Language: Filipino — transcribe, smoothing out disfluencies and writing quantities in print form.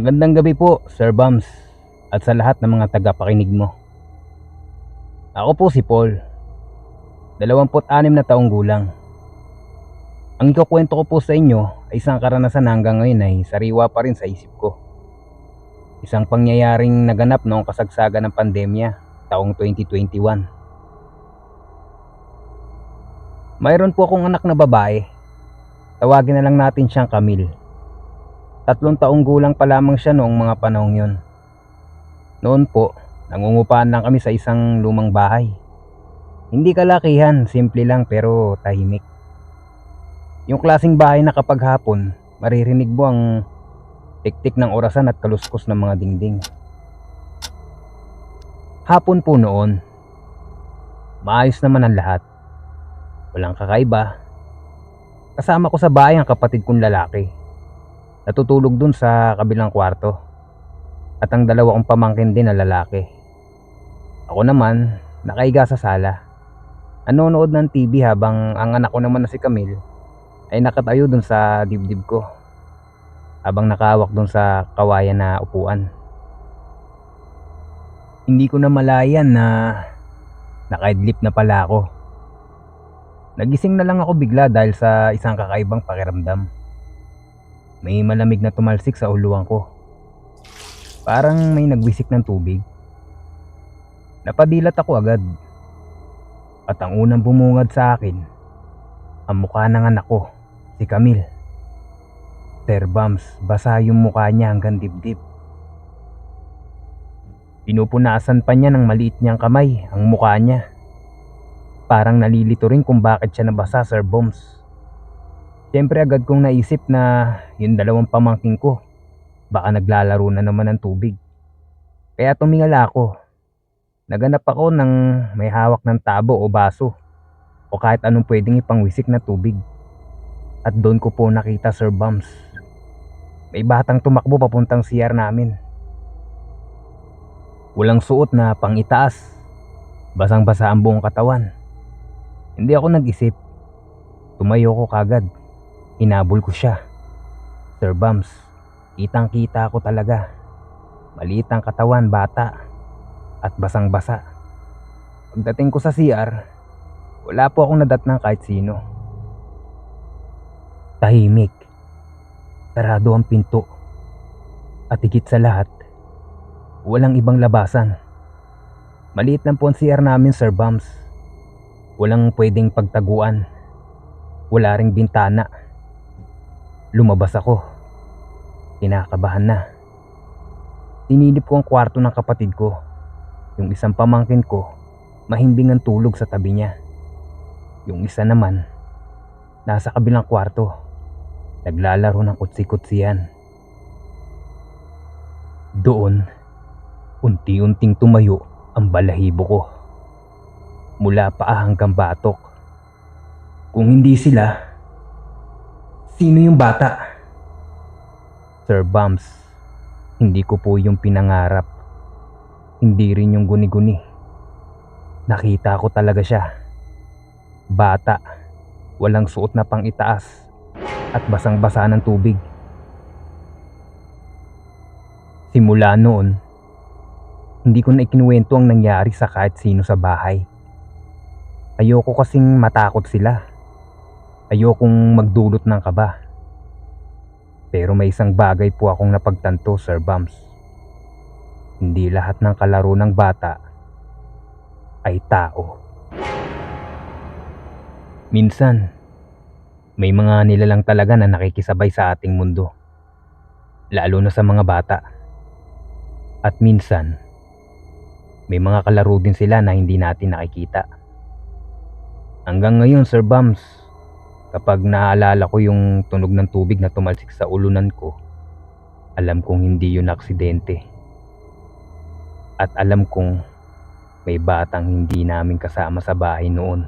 Magandang gabi po, Sir Bams, at sa lahat ng mga tagapakinig mo. Ako po si Paul, 26 na taong gulang. Ang ikukwento ko po sa inyo ay isang karanasan na hanggang ngayon ay sariwa pa rin sa isip ko. Isang pangyayaring naganap noong kasagsagan ng pandemya, taong 2021. Mayroon po akong anak na babae. Tawagin na lang natin siyang Camille. 3 taong gulang pa lamang siya noong mga panahong yun. Noon po, nangungupahan lang kami sa isang lumang bahay. Hindi kalakihan, simple lang pero tahimik. Yung klaseng bahay na kapag hapon, maririnig mo ang tik-tik ng orasan at kaluskos ng mga dingding. Hapon po noon, maayos naman ang lahat. Walang kakaiba. Kasama ko sa bahay ang kapatid kong lalaki. Natutulog dun sa kabilang kwarto. At ang 2 kong pamangkin din na lalaki. Ako naman, nakahiga sa sala. Nanonood ng TV habang ang anak ko naman na si Camille ay nakatayo dun sa dibdib ko habang nakahawak dun sa kawayan na upuan. Hindi ko na malayan na nakaidlip na pala ako. Nagising na lang ako bigla dahil sa isang kakaibang pakiramdam. May malamig na tumalsik sa uluan ko. Parang may nagwisik ng tubig. Napadilat ako agad. At ang unang bumungad sa akin, ang mukha ng anak ko, si Camille. Sir Bams, basa yung mukha niya hanggang dibdib. Pinupunasan pa niya ng maliit niyang kamay ang mukha niya. Parang nalilito rin kung bakit siya nabasa, Sir Bams. Siyempre agad kong naisip na yung 2 pamangkin ko, baka naglalaro na naman ng tubig. Kaya tumingala ako. Naganap ako ng may hawak ng tabo o baso o kahit anong pwedeng ipangwisik na tubig. At doon ko po nakita, Sir Bams, may batang tumakbo papuntang CR namin. Walang suot na pangitaas. Basang-basa ang buong katawan. Hindi ako nag-isip. Tumayo ko kagad. Hinabol ko siya. Sir Bams, kitang-kita ko talaga. Maliit ang katawan, bata. At basang-basa. Pagdating ko sa CR, wala po akong nadatnang kahit sino. Tahimik. Sarado ang pinto. At higit sa lahat, walang ibang labasan. Maliit lang po ang CR namin, Sir Bams. Walang pwedeng pagtaguan. Wala ring bintana. Lumabas ako. Kinakabahan na. Sinilip ko ang kwarto ng kapatid ko. Yung isang pamangkin ko, mahimbing ang tulog sa tabi niya. Yung isa naman, nasa kabilang kwarto, naglalaro ng kutsi-kutsiyan. Doon, unti-unting tumayo ang balahibo ko. Mula paa hanggang batok. Kung hindi sila, sino yung bata? Sir Bams, hindi ko po yung pinangarap. Hindi rin yung guni-guni. Nakita ko talaga siya. Bata, walang suot na pang itaas, at basang-basa ng tubig. Simula noon, hindi ko na ikinuwento ang nangyari sa kahit sino sa bahay. Ayoko kasing matakot sila. Ayokong magdulot ng kaba. Pero may isang bagay po akong napagtanto, Sir Bams. Hindi lahat ng kalaro ng bata ay tao. Minsan, may mga nilalang talaga na nakikisabay sa ating mundo. Lalo na sa mga bata. At minsan, may mga kalaro din sila na hindi natin nakikita. Hanggang ngayon, Sir Bams, kapag naaalala ko yung tunog ng tubig na tumalsik sa ulunan ko, alam kong hindi yun aksidente. At alam kong may batang hindi namin kasama sa bahay noon.